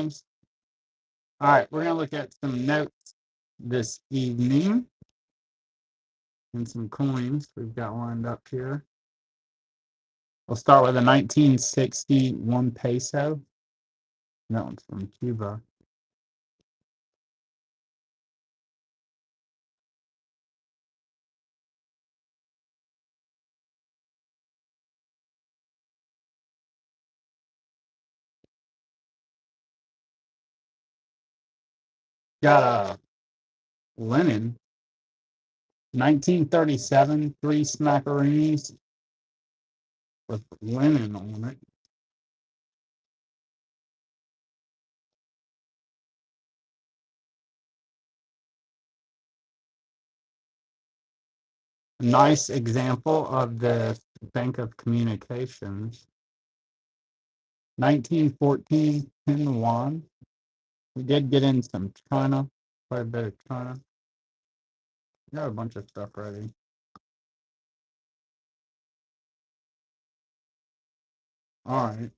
names. All right, we're going to look at some notes this evening and some coins we've got lined up here. We'll start with a 1961 peso. That one's from Cuba. Got a Lenin, 1937, 3 smackaroonies with Lenin on it. Nice example of the Bank of Communications. 1914, Tin Yuan. We did get in some China, quite a bit of China. Got a bunch of stuff ready. All right.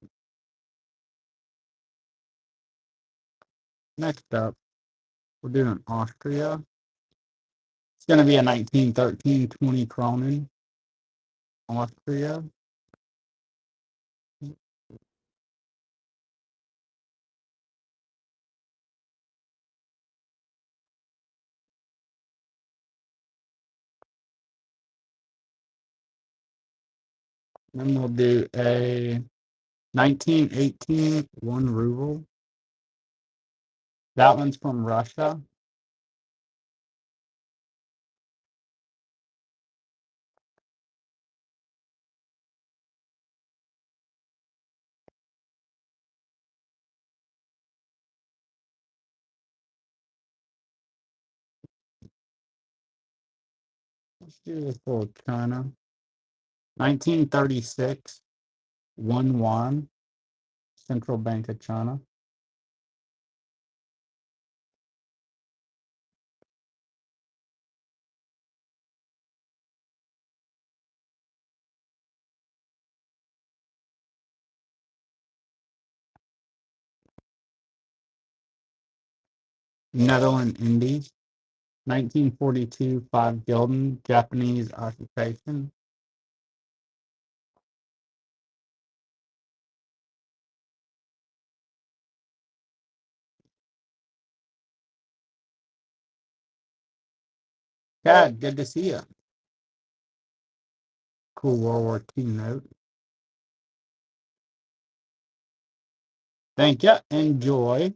Next up, we're doing Austria. It's going to be a 1913 20 Kronen. Austria. Then we'll do a 1918 1 ruble. That one's from Russia. Let's do this for China. 1936 1 yuan. Central Bank of China. Netherlands Indies. 1942 5 gulden. Japanese occupation. God, good to see you. Cool World War II note. Thank you. Enjoy.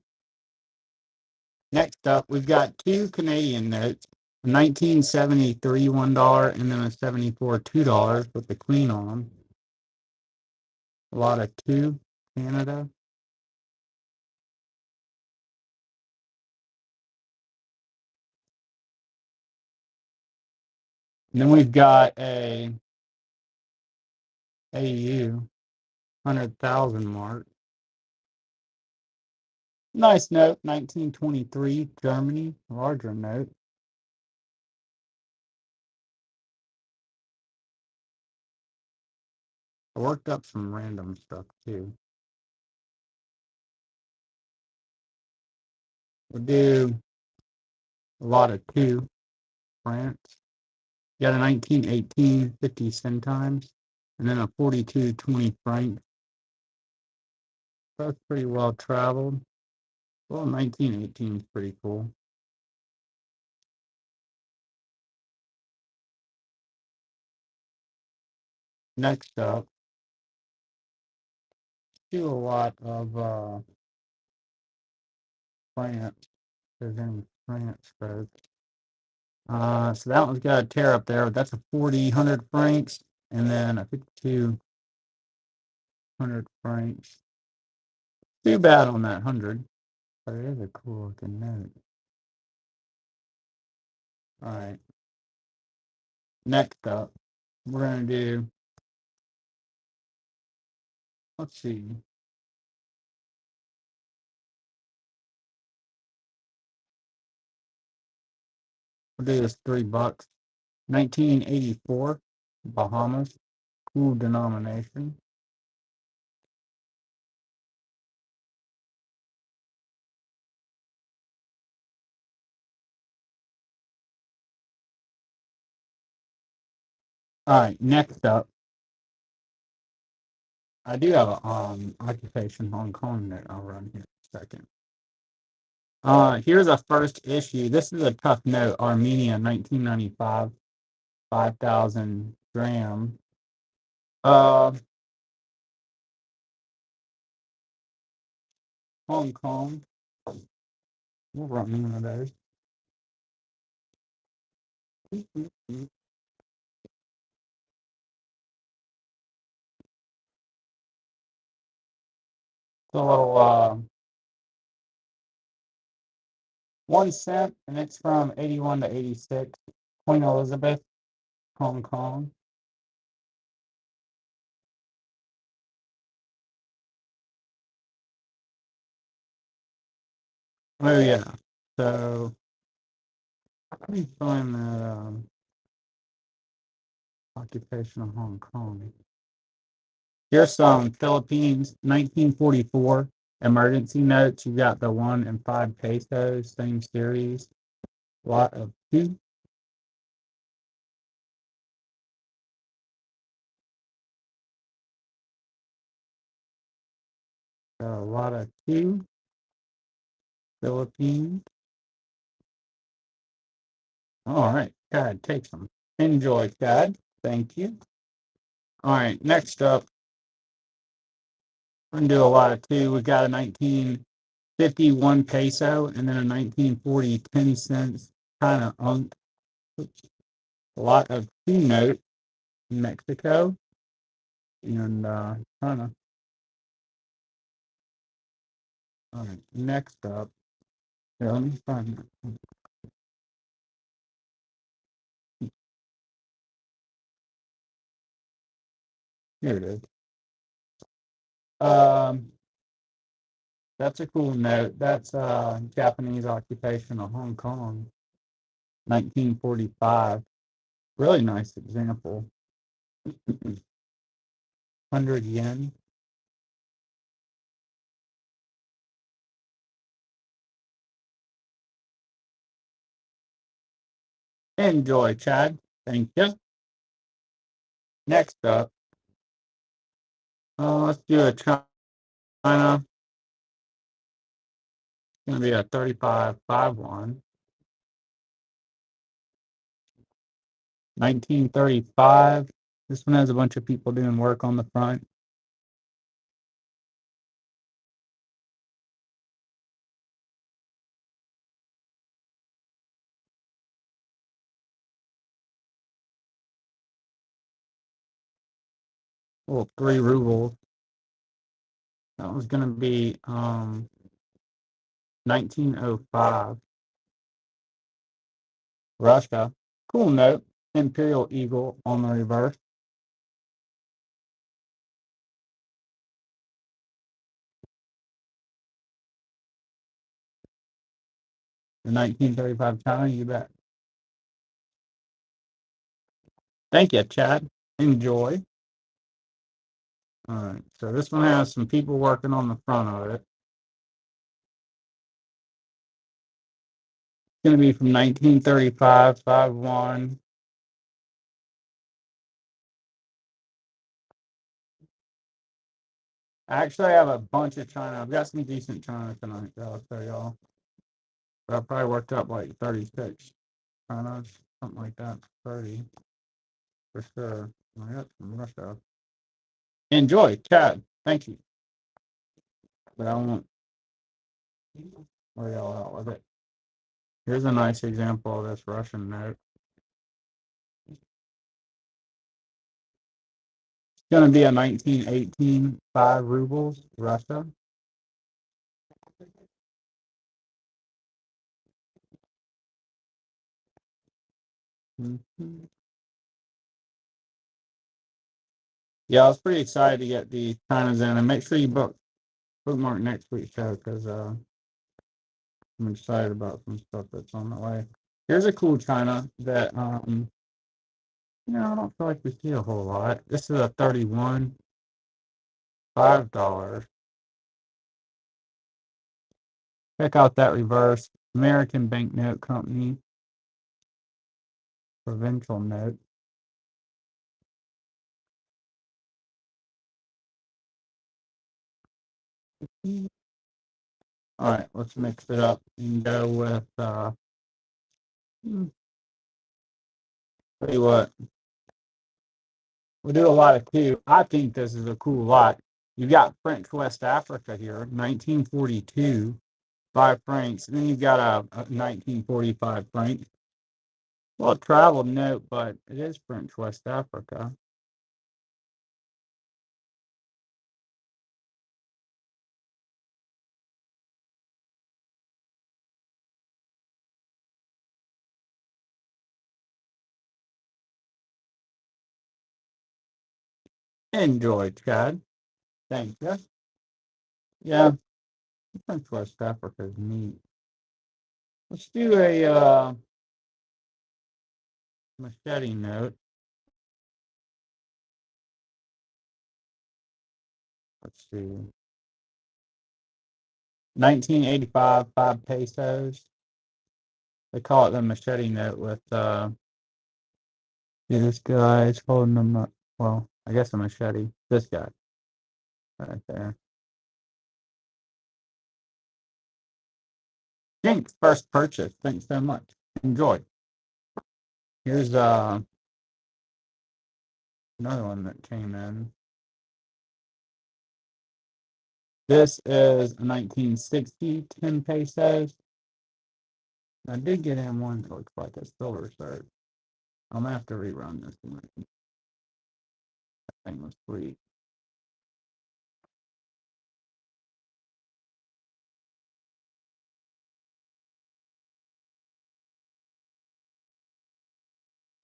Next up, we've got 2 Canadian notes. A 1973 $1 and then a 74 $2 with the queen on them. A lot of 2 Canada. And then we've got a AU 100,000 mark. Nice note, 1923 Germany, larger note. I worked up some random stuff too. We'll do a lot of 2 France. Got a 1918 50 centimes and then a 42 20 franc. That's pretty well traveled. Well, 1918 is pretty cool. Next up, do a lot of France. If there's any France folks. So that one's got a tear up there. That's a 100 francs, and then a 5,200 francs. Too bad on that 100, but it is a cool looking note. All right. Next up, we're gonna do. Let's see. We'll do this $3. 1984, Bahamas. Cool denomination. All right, next up, I do have a occupation Hong Kong that I'll run here in a second. Here's a first issue. This is a tough note. Armenia, 1995, 5,000 gram. Uh, Hong Kong. We'll run one of those. It's a little 1 cent, and it's from 81 to 86. Queen Elizabeth, Hong Kong. Oh yeah. So let me find that occupation of Hong Kong. Here's some Philippines, 1944 emergency notes. You got the 1 and 5 pesos, same series. A lot of two. A lot of two. Philippines. All right, God, take some. Enjoy, God. Thank you. All right, next up, we're gonna do a lot of two. We got a 1951 peso and then a 1940 10 cents kind of a lot of two notes in Mexico and China. All right, next up, here, let me find that. Here it is. Um, that's a cool note. That's Japanese occupation of Hong Kong, 1945. Really nice example. 100 yen. Enjoy, Chad. Thank you. Next up, let's do a China. It's going to be a 35.51. 1935. This one has a bunch of people doing work on the front. Well, 3 rubles. That was going to be 1905. Russia. Cool note. Imperial Eagle on the reverse. The 1935 China, you bet. Thank you, Chad. Enjoy. All right. So this one has some people working on the front of it. It's going to be from 1935, 5-1. Actually, I have a bunch of China. I've got some decent China tonight, I'll tell y'all. But I probably worked up like 36 China, something like that. 30 for sure. I got some Russia. Enjoy, Chad. Thank you. But I won't wear y'all out with it. Here's a nice example of this Russian note. It's going to be a 1918 5 rubles, Russia. Mm-hmm. Yeah, I was pretty excited to get the China's in, and make sure you bookmark next week's show because I'm excited about some stuff that's on the way. Here's a cool China that I don't feel like we see a whole lot. This is a 31 $5. Check out that reverse American Banknote Company provincial note. All right, let's mix it up and go with, tell you what, we do a lot of two. I think this is a cool lot. You've got French West Africa here, 1942, 5 francs. And then you've got a 1945 franc. Well, traveled note, but it is French West Africa. Enjoy, Chad. Thank you. Yeah, French West Africa is neat. Let's do a machete note. Let's see. 1985, 5 pesos. They call it the machete note with this guy's holding them up. Well, I guess a machete. This guy right there. Jinx, first purchase. Thanks so much. Enjoy. Here's another one that came in. This is 1960, 10 pesos. I did get in one that looks like a silver shirt. I'm gonna have to rerun this one. That thing was sweet.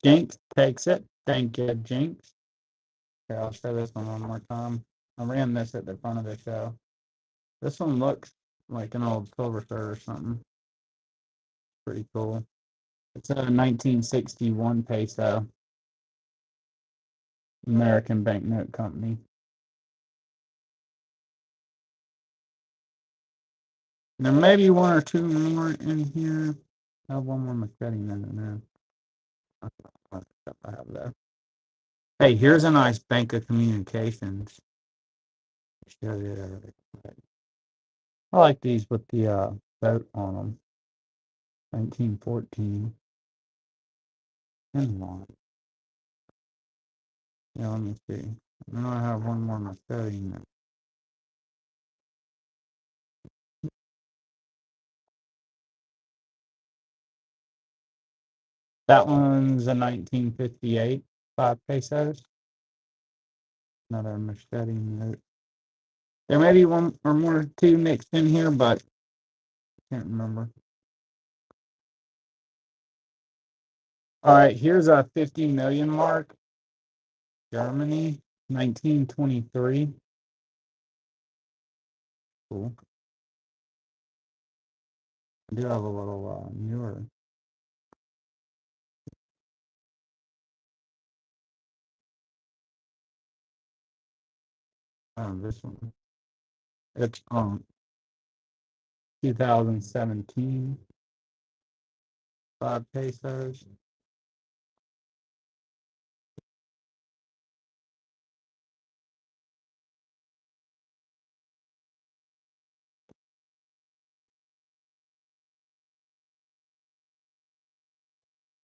Jinx takes it. Thank you, Jinx. Okay, I'll show this one more time. I ran this at the front of the show. This one looks like an old silver shirt or something. Pretty cool. It's a 1961 peso American Banknote Company. There may be one or two more in here. I have one more machete in there. I have that. Hey, here's a nice Bank of Communications. I like these with the boat on them. 1914. And one. Yeah, let me see. I know I have one more machete in there. That one's a 1958, 5 pesos. Another machete note. There may be one or more two mixed in here, but I can't remember. All right, here's a 50 million mark. Germany, 1923. Cool. I do have a little newer. This one. It's 2017. 5 pesos.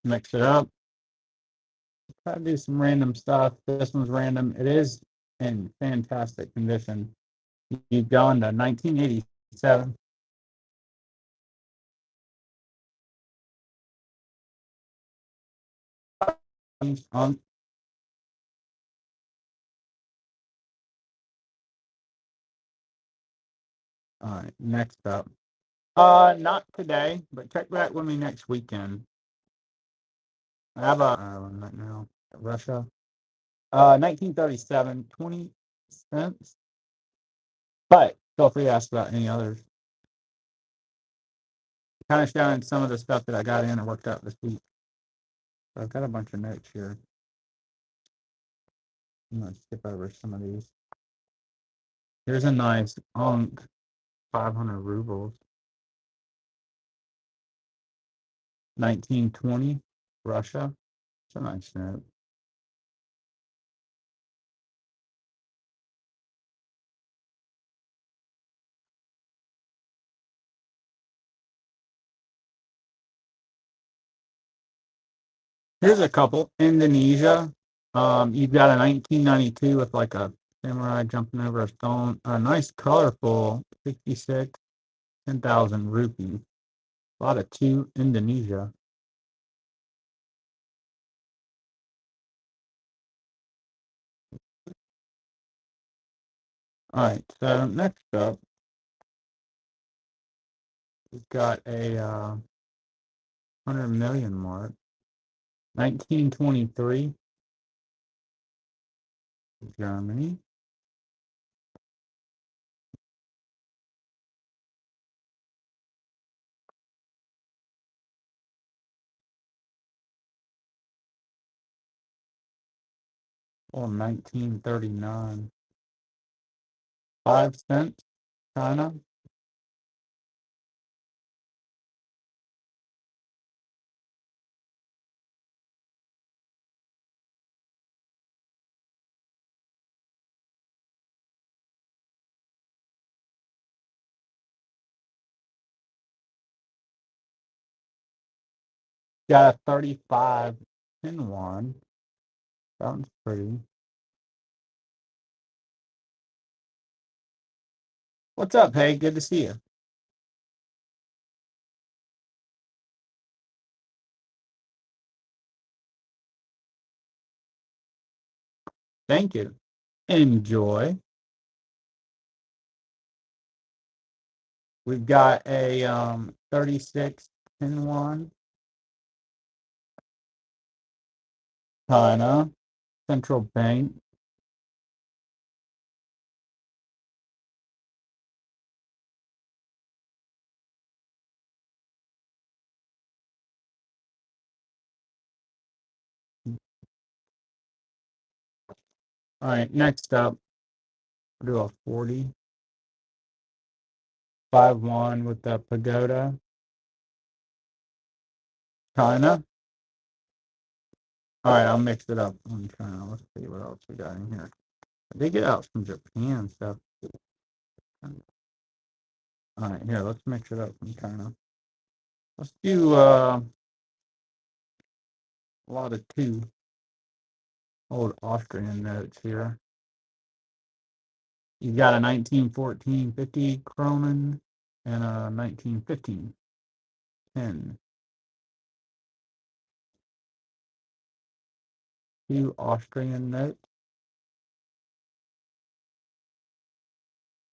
Mix it up. Try to do some random stuff. This one's random. It is in fantastic condition. You've gone to 1987. On. All right, next up. Not today, but check back with me next weekend. I have a one right now. Russia. 1937, 20 cents. But feel free to ask about any others. Kind of showing some of the stuff that I got in and worked out this week. So I've got a bunch of notes here. I'm going to skip over some of these. Here's a nice 500 rubles. 1920, Russia. It's a nice note. Here's a couple. Indonesia. You've got a 1992 with like a samurai jumping over a stone. A nice colorful 66, 10,000 rupees. A lot of two Indonesia. All right. So next up, we've got a 100 million mark. 1923, Germany. Or 1939. 5 cents, China. Got a 35 in one. Sounds pretty. What's up, hey? Good to see you. Thank you. Enjoy. We've got a 36 in one. China. Central Bank. All right, next up, we'll do a 40. 5-1 with the pagoda. China. All right, I'll mix it up on China. Let's see what else we got in here. I did get out some Japan stuff. All right, here, let's mix it up from China. Let's do a lot of two old Austrian notes here. You've got a 1914 50 Kronen and a 1915 10. Two Austrian notes.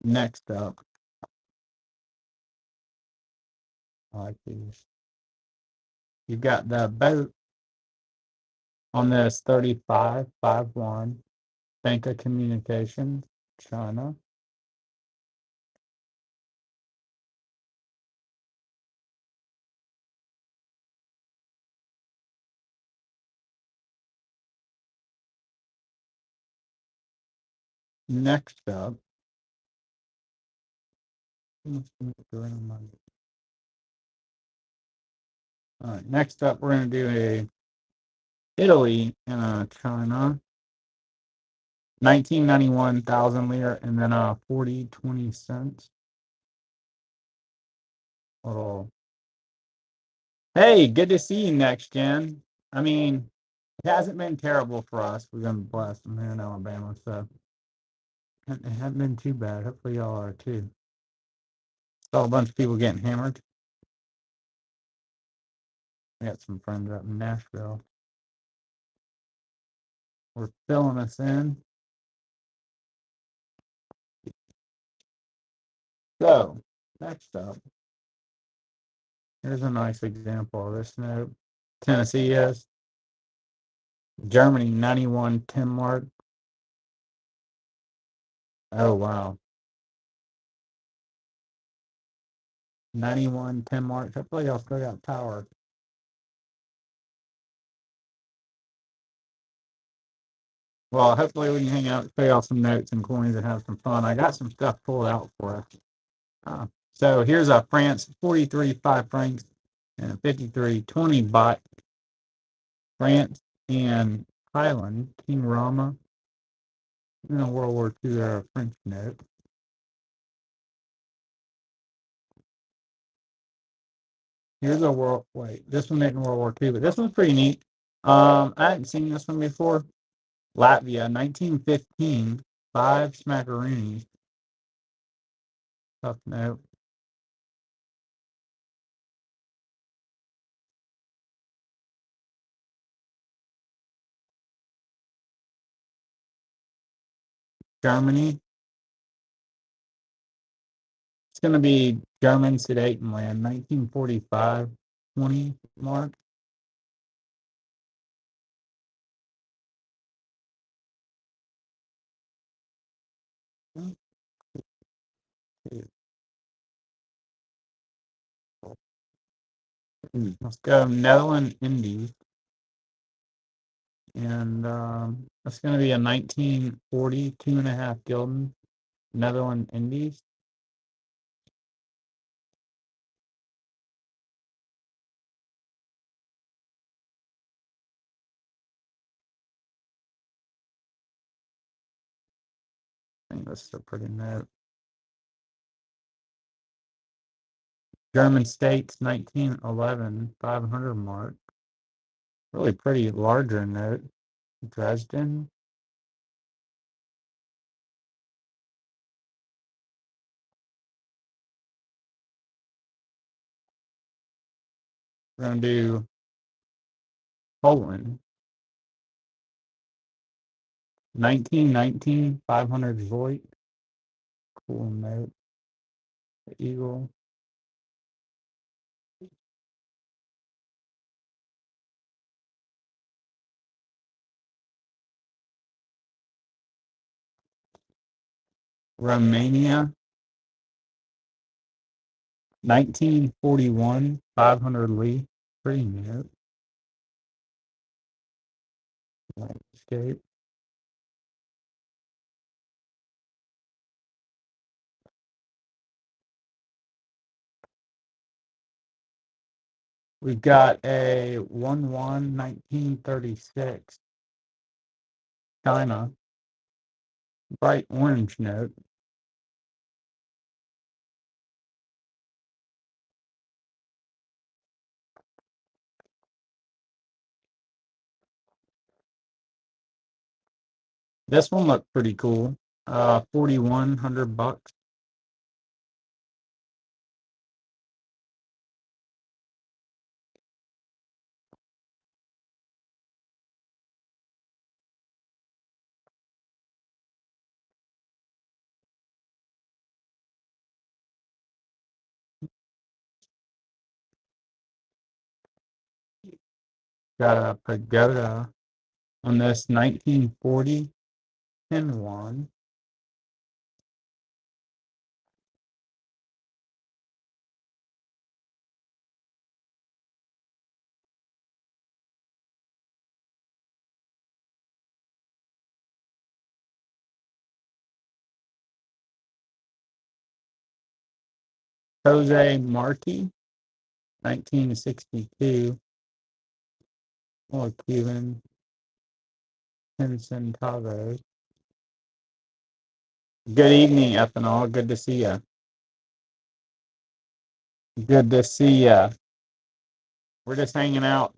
Next up, I like these. You've got the boat on this 35-5-1 Bank of Communications, China. Next up, all right, next up, we're going to do a Italy and a China. 1991 thousand lira and then 40-20 cents. Oh, hey, good to see you, next gen. I mean, it hasn't been terrible for us. We've been blessed. I'm here in Alabama, so it hasn't been too bad. Hopefully, y'all are too. Saw a bunch of people getting hammered. We got some friends up in Nashville. We're filling us in. So, next up, here's a nice example of this note. Tennessee is Germany 91 10 mark. Oh, wow. 91 10 mark. Hopefully, y'all still got power. Well, hopefully we can hang out, play off some notes and coins and have some fun. I got some stuff pulled out for us. So here's a France 43 5 francs and a 53 20 baht. France and Highland, King Rama. In a World War II era French note. Here's a world. Wait, this one isn't World War II, but this one's pretty neat. I hadn't seen this one before. Latvia, 1915, 5 smackaroonies. Tough note. Germany, it's going to be German Sudetenland, 1945, 20 mark. Let's go Netherlands Indies. And that's going to be a 1940, 2.5 gulden, Netherlands Indies. I think that's a pretty note. German States, 1911, 500 mark. Really pretty larger note. Dresden. We're going to do Poland. 1919, 500 Voigt. Cool note. The Eagle. Romania. 1941, 500 Lee. Pretty note. Landscape. We've got a 1-1, 1936. China. Bright orange note. This one looked pretty cool. 4,100 bucks. Got a pagoda on this 1940 tin one. Jose Marti, 1962. Or Cuban. 10 centavos. Good evening, Ethanol. Good to see you. Good to see you. We're just hanging out,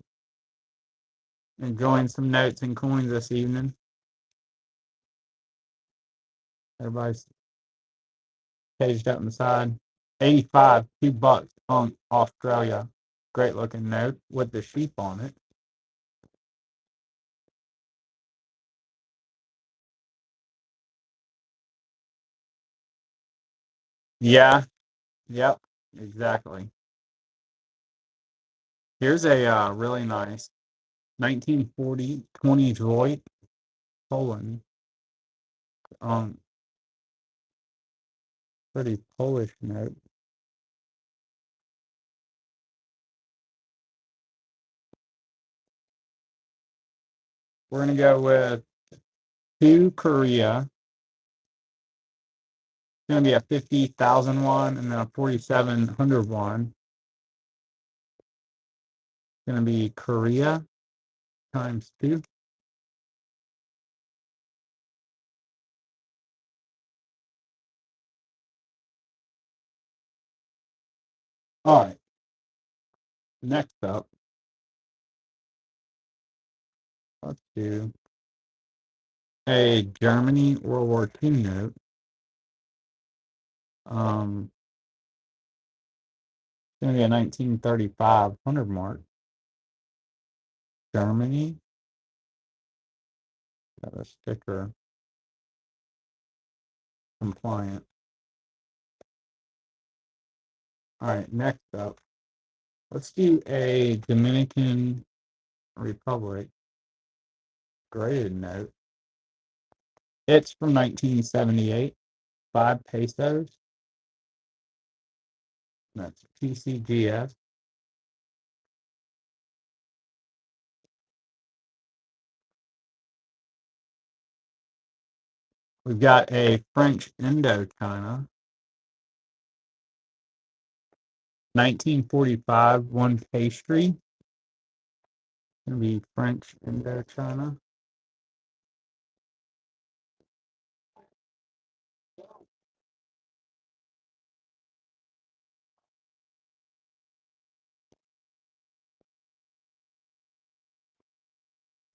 enjoying some notes and coins this evening. Everybody's caged up inside. 85, $2 on Australia. Great looking note with the sheep on it. Yeah, yep, exactly. Here's a really nice 1940 20 Droid Poland. Um, Pretty Polish note. We're gonna go with two Korea. It's gonna be a 50,000 won and then a 4,700 won. It's gonna be Korea times two. All right. Next up, Let's do a Germany World War II note. It's going to be a 1935 100 mark. Germany. Got a sticker compliant. All right, next up, let's do a Dominican Republic graded note. It's from 1978, 5 pesos. That's PCGS. We've got a French Indochina, 1945, 1 pastry. Gonna be French Indochina.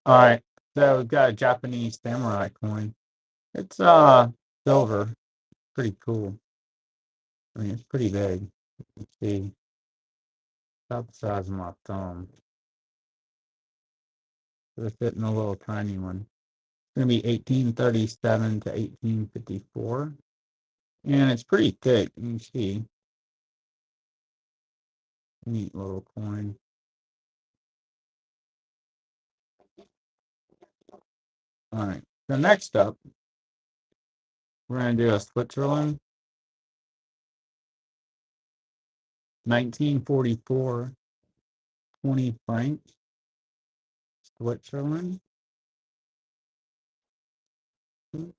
All right, so we've got a Japanese samurai coin. It's silver, pretty cool. I mean, it's pretty big. Let's see, about the size of my thumb. It'll fit in a little tiny one. It's gonna be 1837 to 1854, and it's pretty thick. You can see, neat little coin. All right, so next up, we're gonna do a Switzerland 1944 20 francs. Switzerland. We'll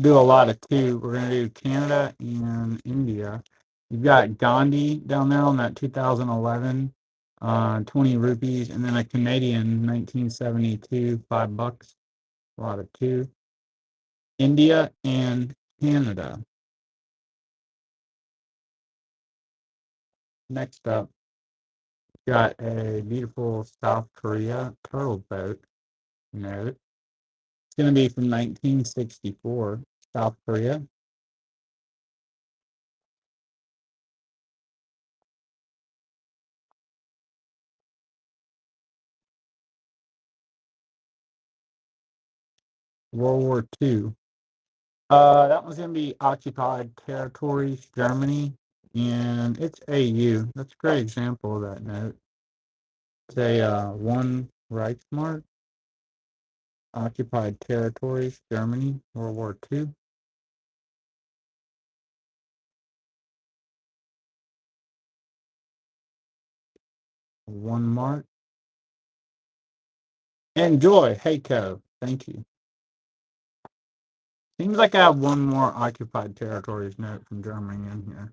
do a lot of two. We're going to do Canada and India. You've got Gandhi down there on that 2011, 20 rupees, and then a Canadian 1972, $5. A lot of two. India and Canada. Next up, got a beautiful South Korea turtle boat note. It's going to be from 1964, South Korea. World War II. That one's going to be occupied territories, Germany, and it's AU. That's a great example of that note. It's a one Reichsmark, occupied territories, Germany, World War II. One mark. Enjoy, Heiko. Thank you. Seems like I have one more occupied territories note from Germany in here.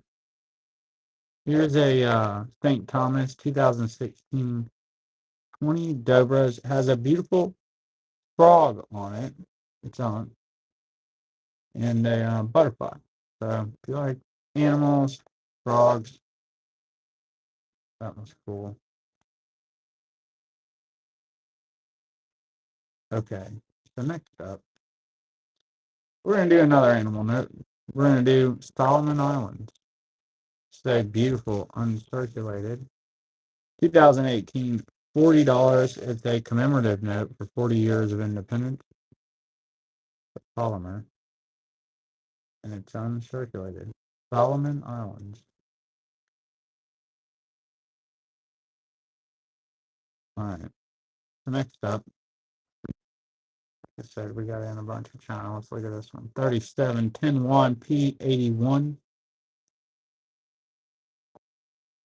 Here's a St. Thomas 2016 20 Dobras. Has a beautiful frog on it. It's on. And a butterfly. So if you like animals, frogs, that was cool. Okay, so next up, we're going to do another animal note. We're going to do Solomon Islands. It's a beautiful, uncirculated. 2018, $40. It's a commemorative note for 40 years of independence. Polymer. And it's uncirculated. Solomon Islands. All right. So next up, like I said, we got in a bunch of China. Let's look at this one. 37, 10 1, P81.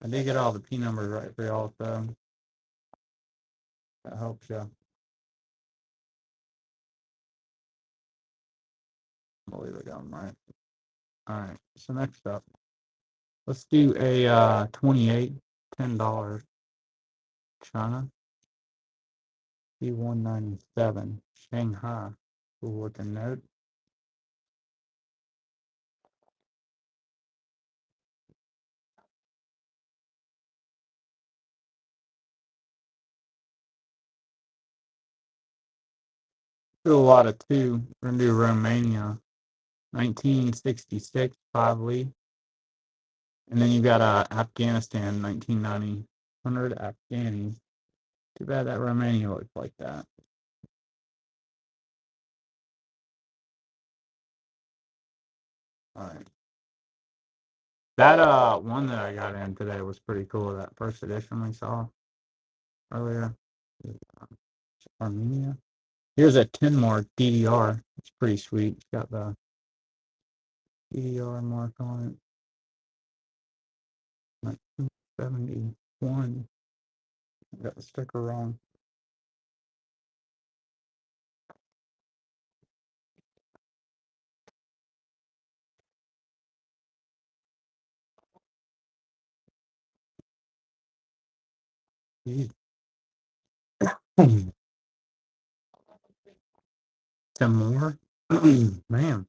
I did get all the P numbers right for y'all, so that helps you. I believe I got them right. All right, so next up, let's do a 28, $10 China, P197, Shanghai. Cool looking note. Do a lot of two. We're going to do Romania, 1966, 5 Lee. And then you got Afghanistan, 1990, 100 Afghani. Too bad that Romania looks like that. All right. That one that I got in today was pretty cool. That first edition we saw earlier. Armenia. Here's a 10 mark DDR. It's pretty sweet. It's got the DDR mark on it. 1971. I got the sticker wrong. Some more. Man.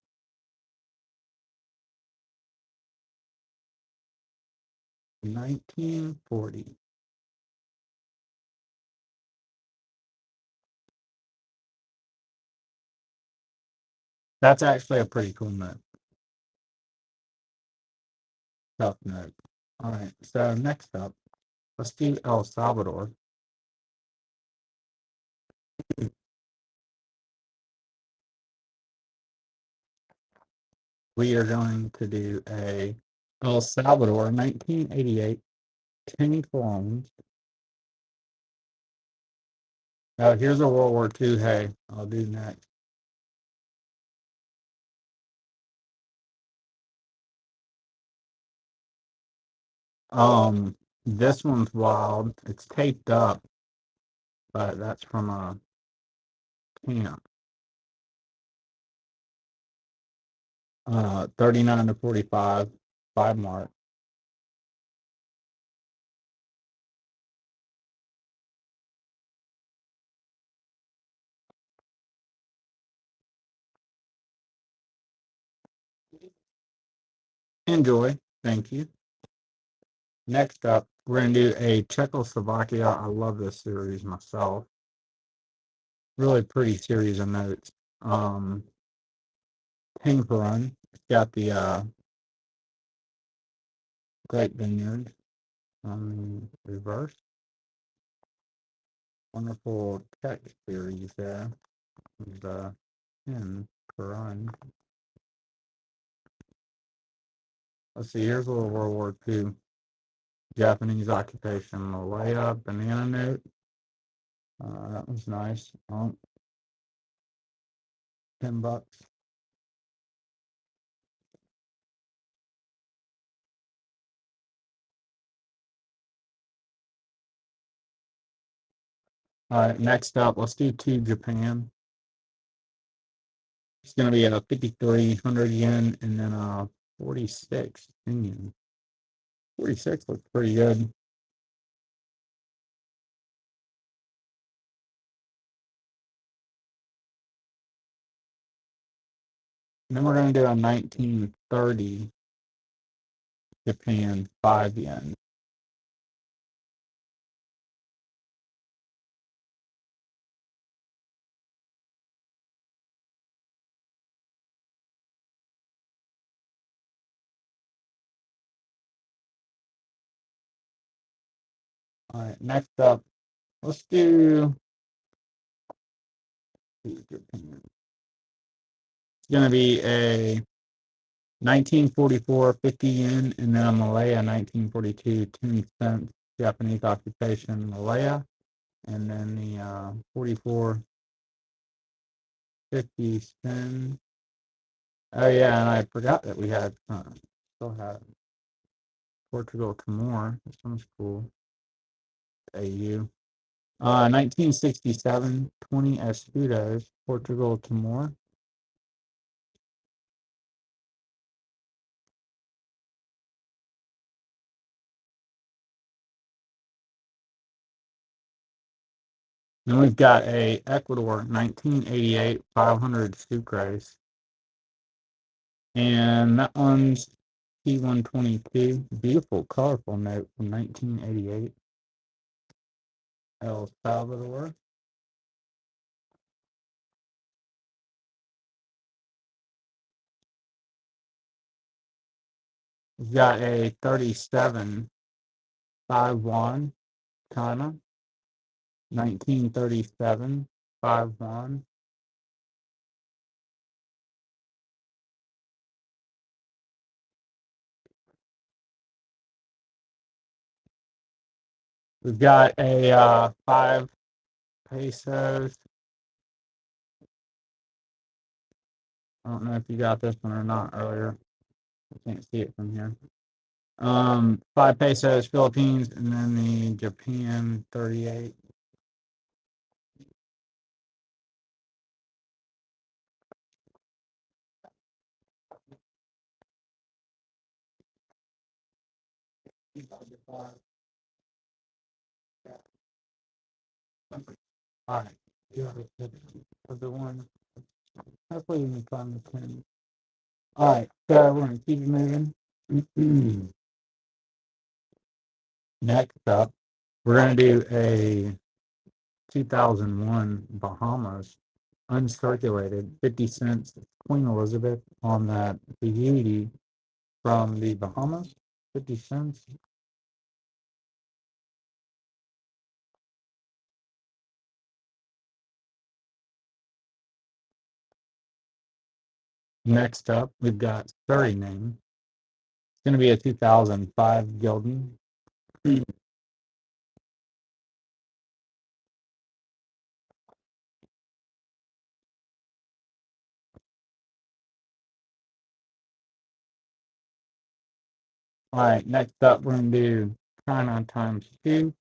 1940. That's actually a pretty cool note. Tough note. All right. So next up, let's do El Salvador. We are going to do a El Salvador 1988 10 clones. Now here's a World War II. Hey, I'll do next. This one's wild. It's taped up, but that's from a camp. 39 to 45, 5 mark. Enjoy. Thank you. Next up, we're going to do a Czechoslovakia. I love this series myself. Really pretty series of notes. Tank Run. It's got the Great Vineyard on the reverse. Wonderful text series there. The in Quran. Let's see, here's a little World War II. Japanese occupation, Malaya, banana note. That was nice. Oh, $10. All right, next up, let's do two Japan. It's going to be a 5,300 yen and then a 46 yen. 46 looks pretty good. And then we're going to do a 1930 Japan 5 yen. All right, next up, let's do Japan. It's going to be a 1944 50 yen and then a Malaya 1942 10 cents Japanese occupation Malaya. And then the 44 50 cents. Oh yeah, and I forgot that we had still had Portugal Timor. This one's cool. AU. 1967, 20 escudos, Portugal Timor. Then we've got a Ecuador 1988 500 Sucres. And that one's T122. Beautiful, colorful note from 1988. El Salvador. We've got a 37 5 yuan China, 1937 5 yuan. We've got a 5 pesos. I don't know if you got this one or not earlier. I can't see it from here. 5 pesos Philippines, and then the Japan 38. All right. The one. Hopefully you can find the 10. All right. So we're going to keep moving. Next up, we're going to do a 2001 Bahamas uncirculated 50 cents Queen Elizabeth on that beauty from the Bahamas. 50 cents. Next up, we've got Suriname. It's going to be a 2005 Gildan. All right, next up, we're going to do China times 2.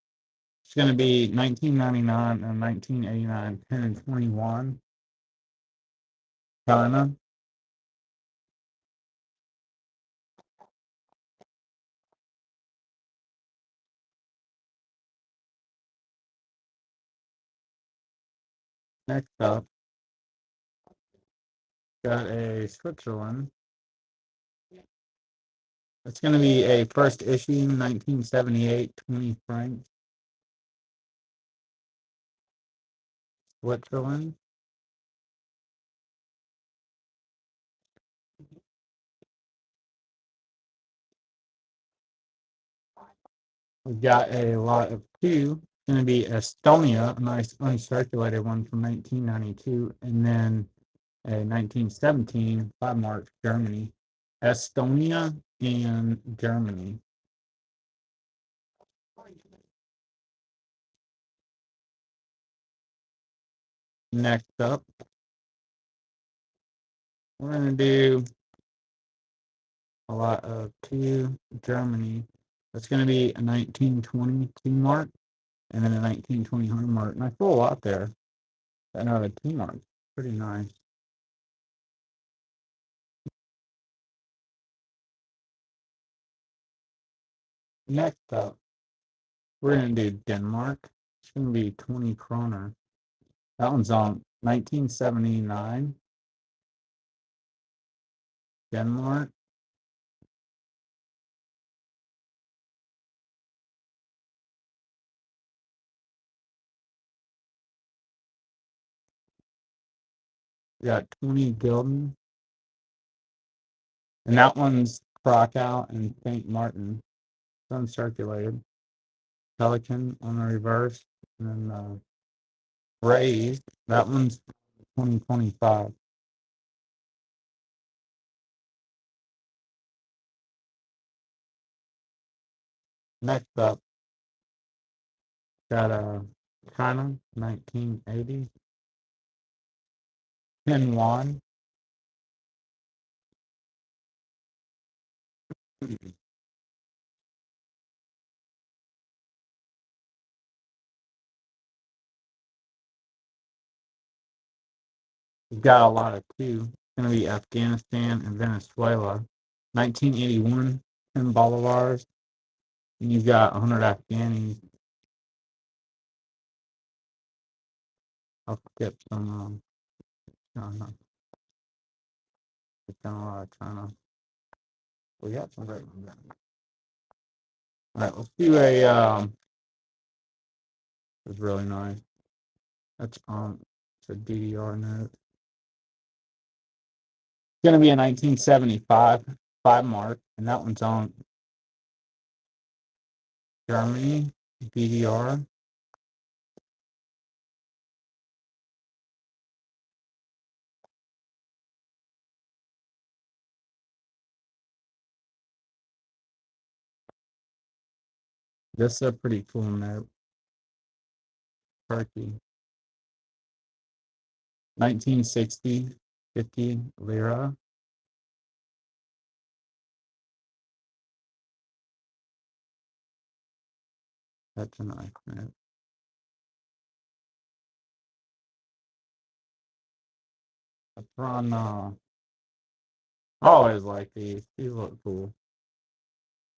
It's going to be 1999 and 1989, 10 and 21. China. Next up, got a Switzerland. It's going to be a first issue, 1978, 20 francs. Switzerland. We've got a lot of 2. It's going to be Estonia, a nice uncirculated one from 1992, and then a 1917 5 March Germany. Estonia and Germany. Next up, we're going to do a lot of 2 Germany. That's going to be a 1922 mark and then a 1920 mark. And I feel a lot there. Another 2 mark. Pretty nice. Next up, we're going to do Denmark. It's going to be 20 kroner. That one's on 1979. Denmark. We got 20 Gildan. And that one's Krakow and St. Martin. It's uncirculated. Pelican on the reverse. And then Raised. That one's 2025. Next up, got a China 1980. 10 yuan. We've got a lot of 2. It's going to be Afghanistan and Venezuela. 1981, 10 bolivars. And you've got 100 Afghanis. I'll get some China. We've got a lot of China. We got some great ones. All right, let's do a. It's really nice. That's it's a DDR note. It's going to be a 1975 5 mark. And that one's on Germany, BDR. This is a pretty cool note. Turkey. 1960, 50 lira. That's a nice note. That's on, I always like these. These look cool.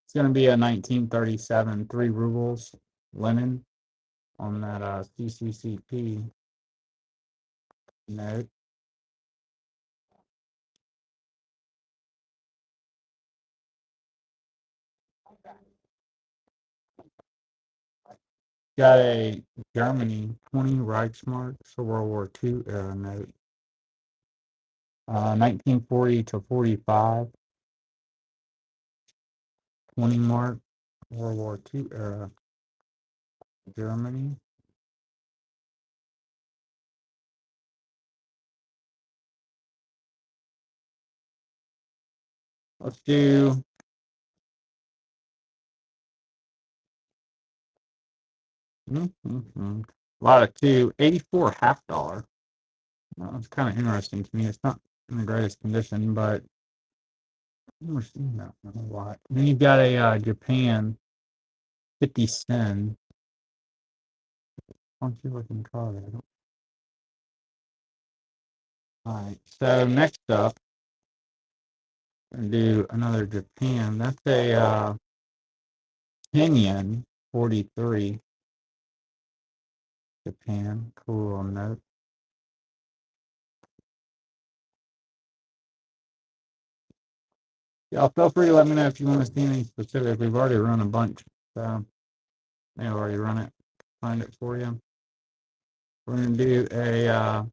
It's going to be a 1937, 3 rubles, linen on that CCCP note. Got a Germany 20 Reichsmarks, a World War II era note. 1940 to 45, 20 mark, World War II era Germany. Let's do a lot of two. 84 half dollar. That's kind of interesting to me. It's not in the greatest condition, but we're seeing that a lot. Then you've got a Japan 50 cent. Funky looking card. All right. So next up, I'm gonna do another Japan. That's a Kenyan 43. Japan. Cool on that. Yeah, feel free to let me know if you want to see any specific. We've already run a bunch, so I've already run it. Find it for you. We're gonna do a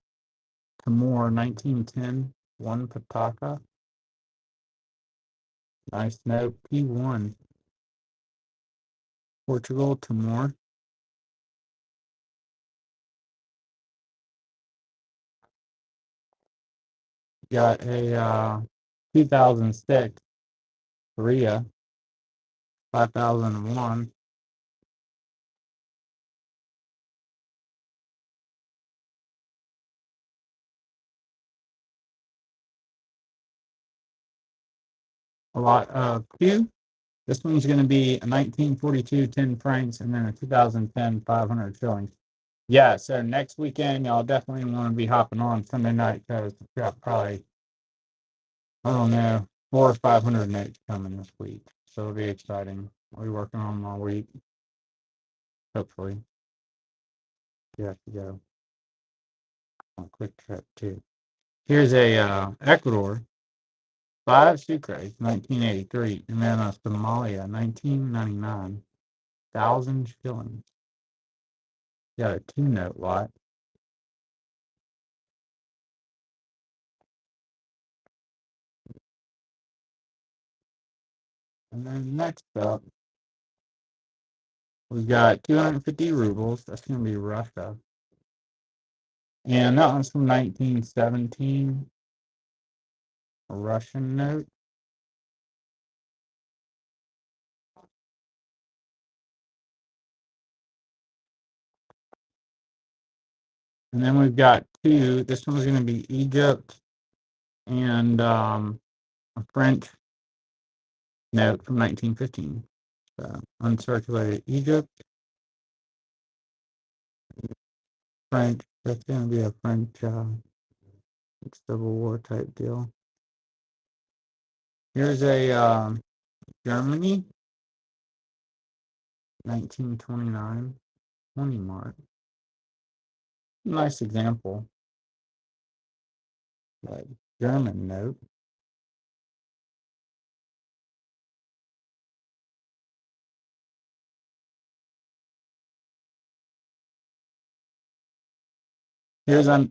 Timor 1910 one Pataka. Nice note. P1 Portugal Timor. Got a 2006 Korea 5001. A lot of Q. This one's going to be a 1942 10 francs and then a 2010 500 shillings. Yeah, so next weekend, y'all definitely want to be hopping on Sunday night because we've got probably, I don't know, 400 or 500 notes coming this week. So it'll be exciting. We'll be working on them all week, hopefully. You have to go on a quick trip too. Here's a Ecuador 5 Sucre 1983 and then a Somalia 1999 1,000 shillings. Got a 2 note lot. And then next up, we've got 250 rubles. That's going to be Russia. And that one's from 1917, a Russian note. And then we've got two. This one's going to be Egypt and a French note from 1915. So uncirculated Egypt, French. That's going to be a French Civil War type deal. Here's a Germany 1929 20 mark. Nice example. Like German note. Here's a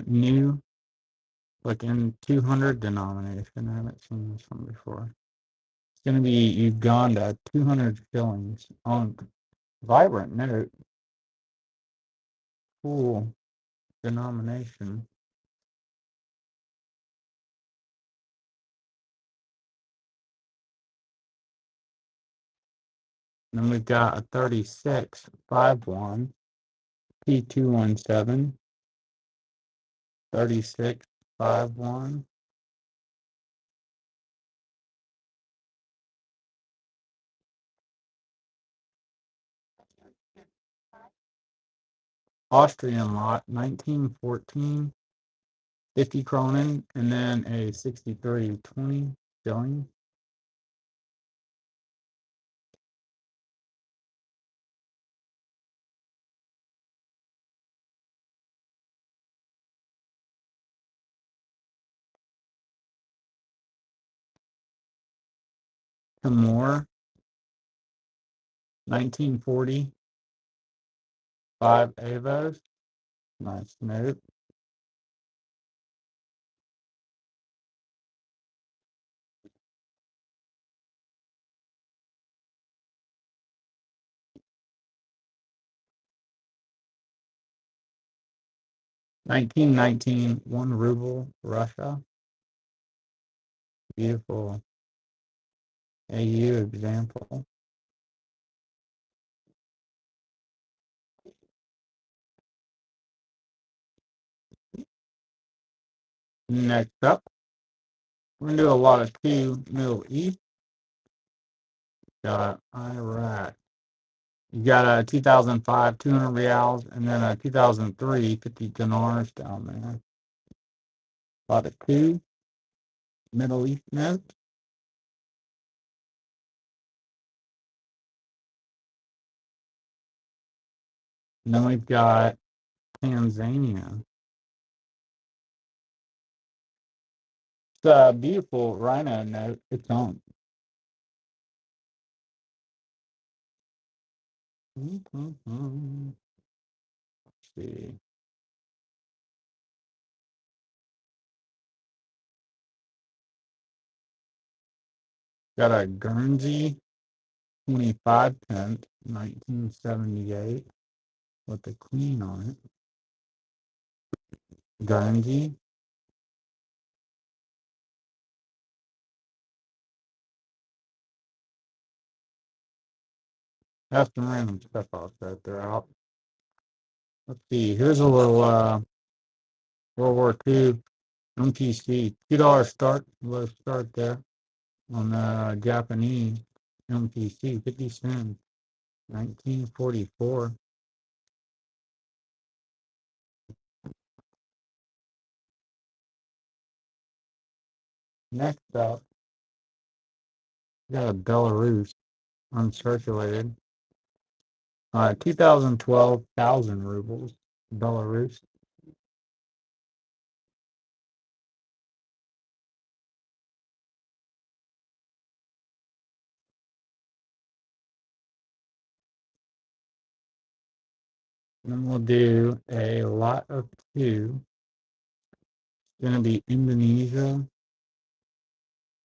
new like in 200 denomination. I haven't seen this one before. Going to be Uganda, 200 shillings on vibrant note. Cool denomination. Then we've got a 36, 5-1, P217, 36, 5-1. Austrian lot, 1914, 50 Kronen, and then a 63.20 shilling. Some more, 1940, 5 Avos. Nice note. 1919, 1 ruble, Russia. Beautiful AU example. Next up, we're going to do a lot of 2 Middle East. Got Iraq. You got a 2005, 200 reals, and then a 2003, 50 dinars down there. A lot of 2 Middle East notes. And then we've got Tanzania. It's a beautiful rhino note. It's on. Let's see. Got a Guernsey 25 pence, 1978, with the queen on it. Guernsey. That's some random stuff off that they're out. Let's see. Here's a little World War II MPC. $2 start. Let's start there on the Japanese MPC. 50 cents. 1944. Next up, we got a Belarus uncirculated. 2012, 1,000 rubles. Belarus. Then we'll do a lot of 2. It's going to be Indonesia.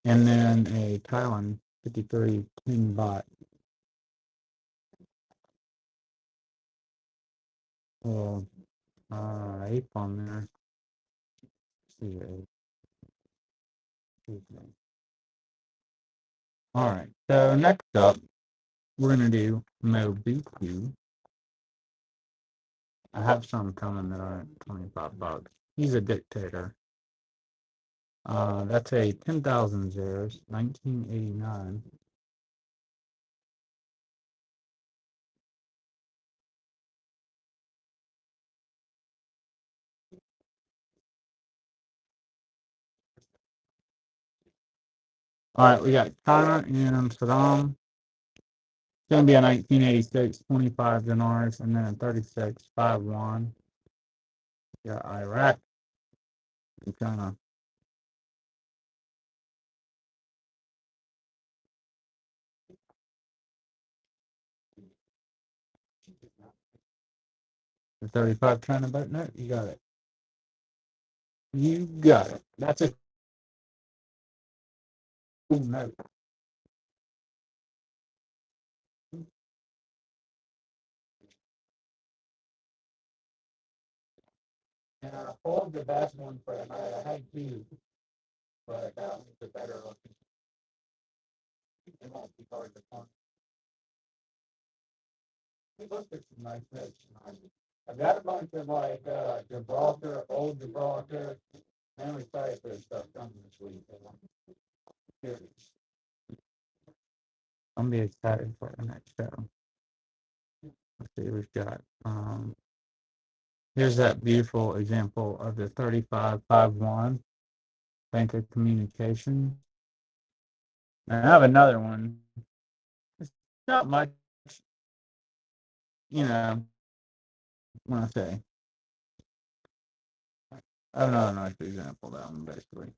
And then a Thailand 53 10 baht. Well, ape on there. See, all right. So next up, we're gonna do Mobutu. I have some coming that aren't 25 bucks. He's a dictator. That's a 10,000 zeros, 1989. All right, we got China and Saddam. It's gonna be a 1986, 25 dinars, and then a 36, 5 yuan. We got Iraq and China. The 35 China button note. You got it. You got it. That's a cool note. And I pulled the best one for the night. I had two, but that one's the better looking. It won't be hard to find. We looked at some nice fish. I've got a bunch of like Gibraltar, old Gibraltar, family cypress stuff coming this week. I'm be excited for the next show. Let's see, we've got here's that beautiful example of the 3551 Bank of Communication. And I have another one. It's not much, you know, when I say I have another nice example of that one basically.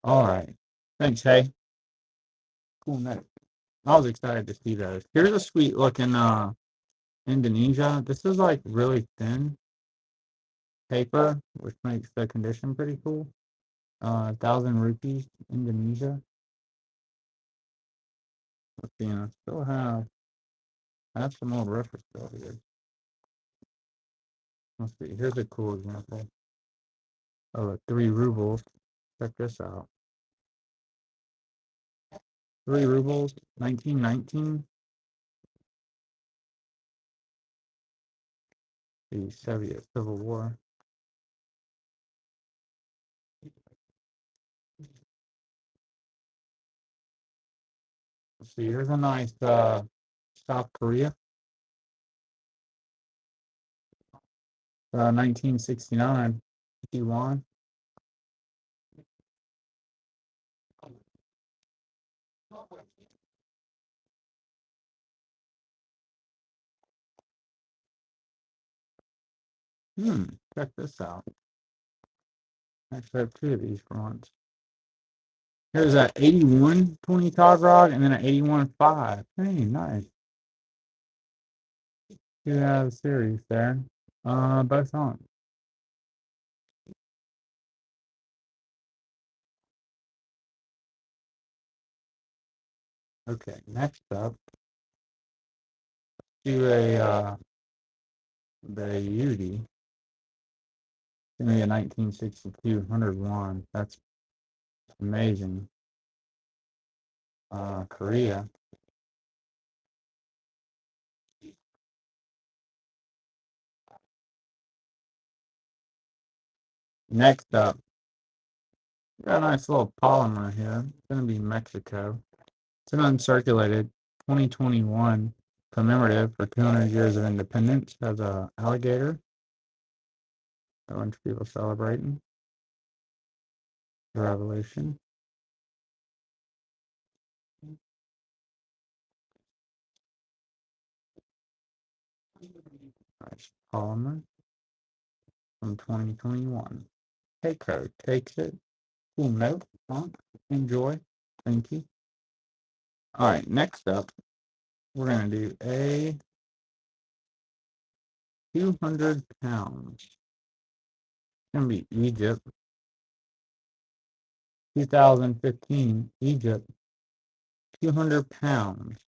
All right. Thanks, hey. Cool note. I was excited to see those. Here's a sweet looking Indonesia. This is like really thin paper, which makes the condition pretty cool. 1,000 rupees, Indonesia. Let's see, I still have some old reference still here. Let's see, here's a cool example of a 3 rubles. Check this out. 3 rubles, 1919. The Soviet Civil War. Let's see, here's a nice South Korea. 1969. Yuan. Check this out. Actually, I have two of these for once. Here's a 8120 Todd Rod and then an 81.5. Hey, nice. Two out of the series there. Both on. Okay, next up, do a the Yudi. Give me a 1962 101. That's amazing. Korea. Next up, got a nice little polymer here. It's gonna be Mexico. It's an uncirculated 2021 commemorative for 200 years of independence. Has a alligator. A bunch of people celebrating the revolution. Nice polymer from 2021. Keiko takes it. Cool note. Enjoy. Thank you. All right, next up, we're going to do a 200 pounds. It's going to be Egypt. 2015, Egypt. 200 pounds.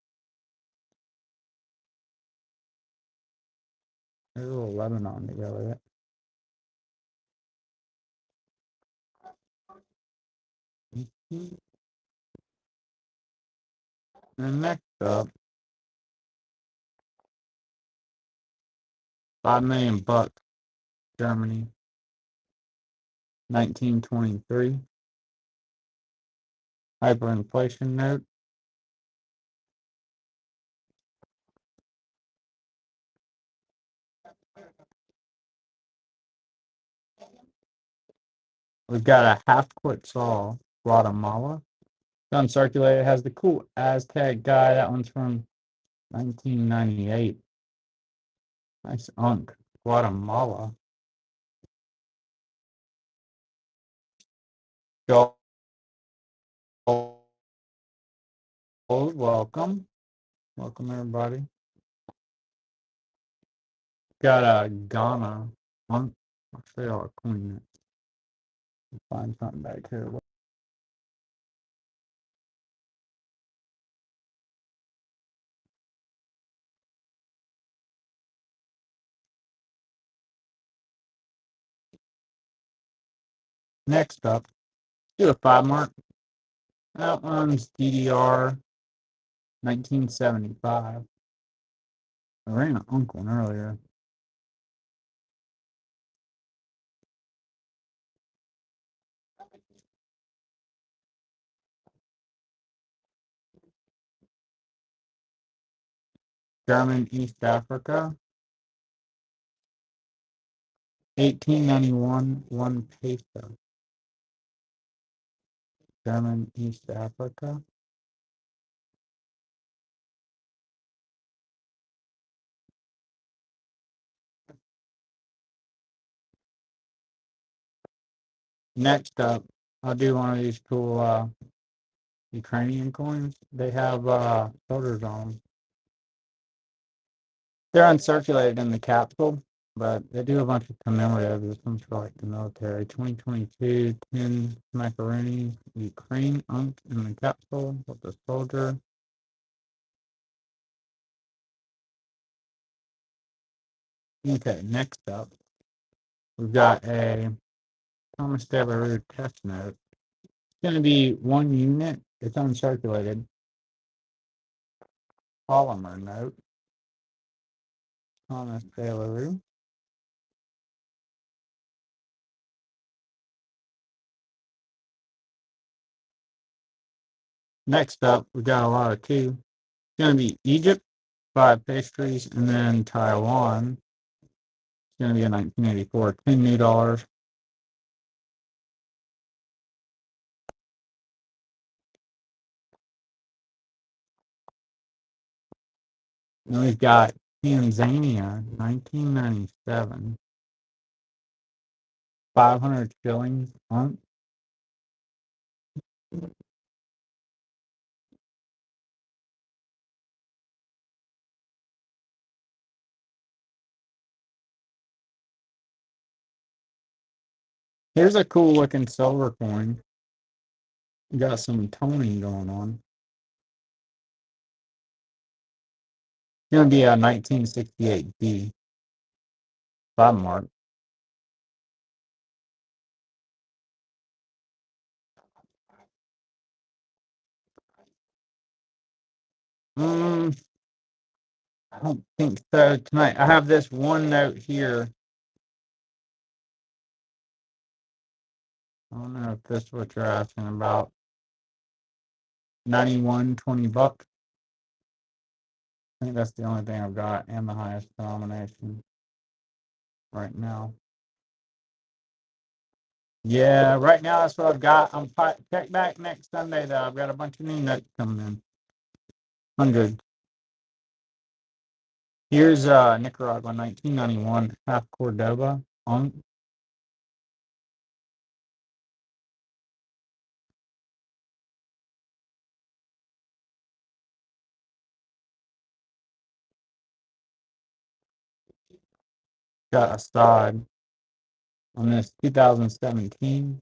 There's a little Lebanon to go with it. And next up, 5 million bucks, Germany, 1923. Hyperinflation note. We've got a half Quetzal, Guatemala. It's uncirculated. Has the cool Aztec guy. That one's from 1998. Nice unk. Guatemala. Joel, welcome. Welcome, everybody. Got a Ghana unk. I'll show you how to clean it. Find something back here. Next up, do a 5 mark. That one's DDR 1975. I ran an Unk one earlier. German East Africa. 1891, 1 peso. German East Africa. Next up, I'll do one of these cool Ukrainian coins. They have filters on them. They're uncirculated in the capsule, but they do a bunch of commemoratives. This one's for like the military. 2022, 10 macaroni, Ukraine, Unk in the capsule with the soldier. Okay, next up, we've got a Thomas Delarue test note. It's going to be 1 unit. It's uncirculated. Polymer note. Thomas Delarue. Next up, we got a lot of two. It's going to be Egypt, 5 pastries, and then Taiwan. It's going to be a 1984, $10 new. And we've got Tanzania, 1997, 500 shillings. Here's a cool looking silver coin. Got some toning going on. It's going to be a 1968 D. 5 mark. I don't think so tonight. I have this one note here. I don't know if this is what you're asking about. 91, $20. I think that's the only thing I've got and the highest denomination right now. Yeah, right now that's what I've got. I'm check back next Sunday though. I've got a bunch of new notes coming in. 100. Here's Nicaragua, 1991, half Cordoba. Got Assad on this 2017,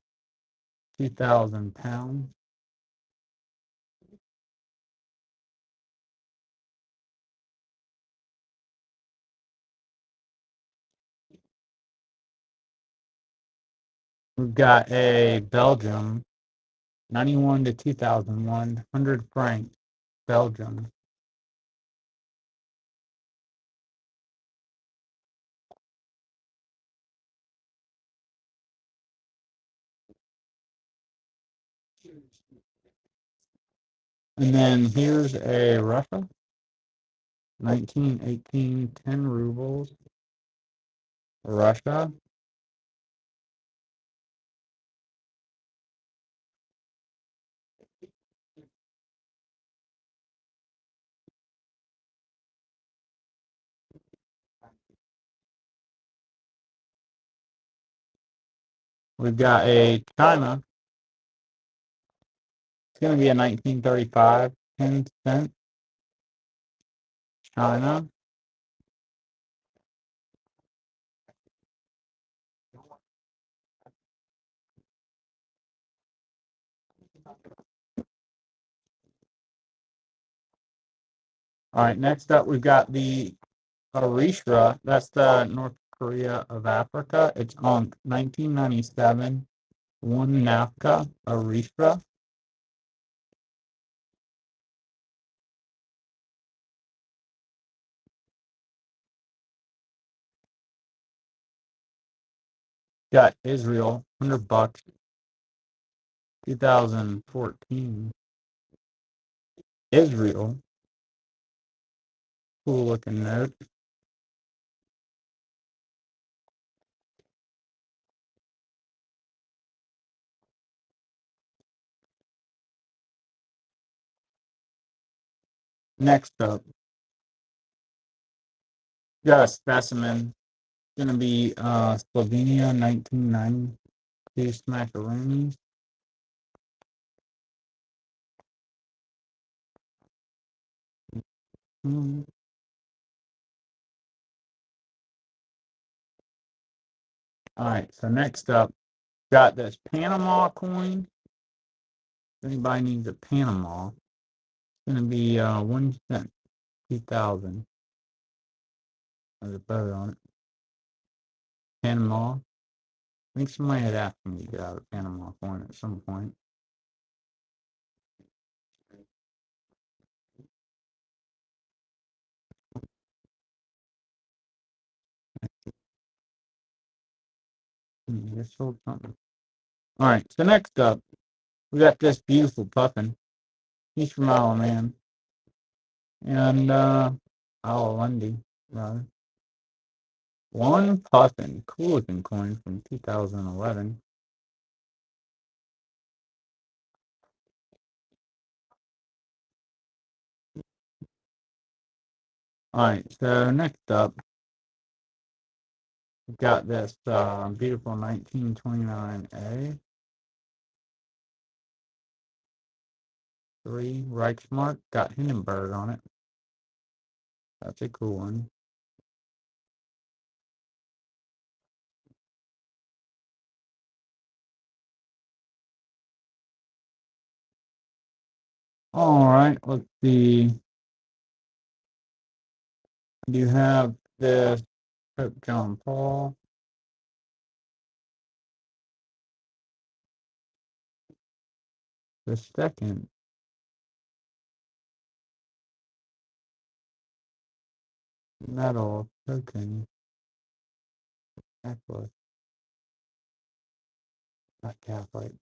2,000 pounds. We've got a Belgium, 91 to 2001, 100 francs, Belgium. And then here's a Russia, 1918, 10 rubles, Russia. We've got a China. It's going to be a 1935, 10 cent, China. All right, next up we've got the Eritrea. That's the North Korea of Africa. It's on 1997, One Nafka Arisha. Got Israel, $100, 2014. Israel, cool looking note. Next up, got a specimen. Gonna be Slovenia 1990 smackaroonies. All right, so next up, got this Panama coin. If anybody needs a Panama, it's gonna be 1 cent, 2000. There's a boat on it. Panama. I think somebody had asked me to get out of Panama coin at some point. Just sold something. All right, so next up, we got this beautiful puffin. He's from Isle of Man. And Isle of Lundy, rather. One puffin, cool looking coin from 2011. All right, so next up, we've got this beautiful 1929A. 3 Reichsmark, got Hindenburg on it. That's a cool one. All right, let's see. You have this Pope John Paul. The second medal token necklace. Not Catholic.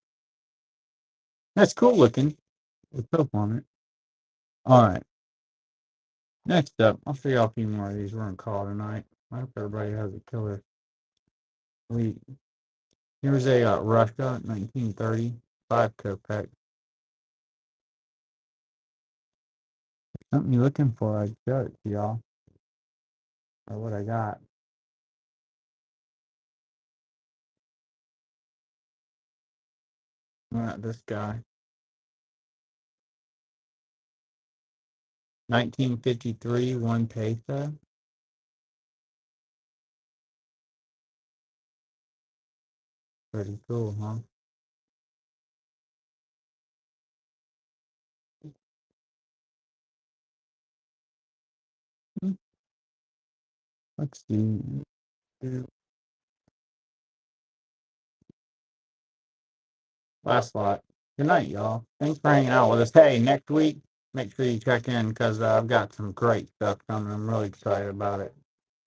That's cool looking with Pope on it. All right. Next up, I'll show y'all a few more of these. We're on call tonight. I hope everybody has a killer week. Here's a Russia 1930 5 Kopeck. Something you're looking for, I'd show it to y'all. Or what I got. I got this guy. 1953 1 peso. Pretty cool, huh? Let's see. Last lot. Good night, y'all. Thanks for hanging out with us. Hey, next week, make sure you check in because I've got some great stuff coming. I'm really excited about it.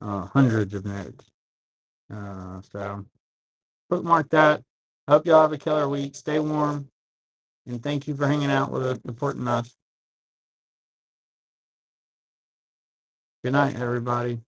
Hundreds of notes. So bookmark that. Hope y'all have a killer week. Stay warm. And thank you for hanging out with us, supporting us. Good night, everybody.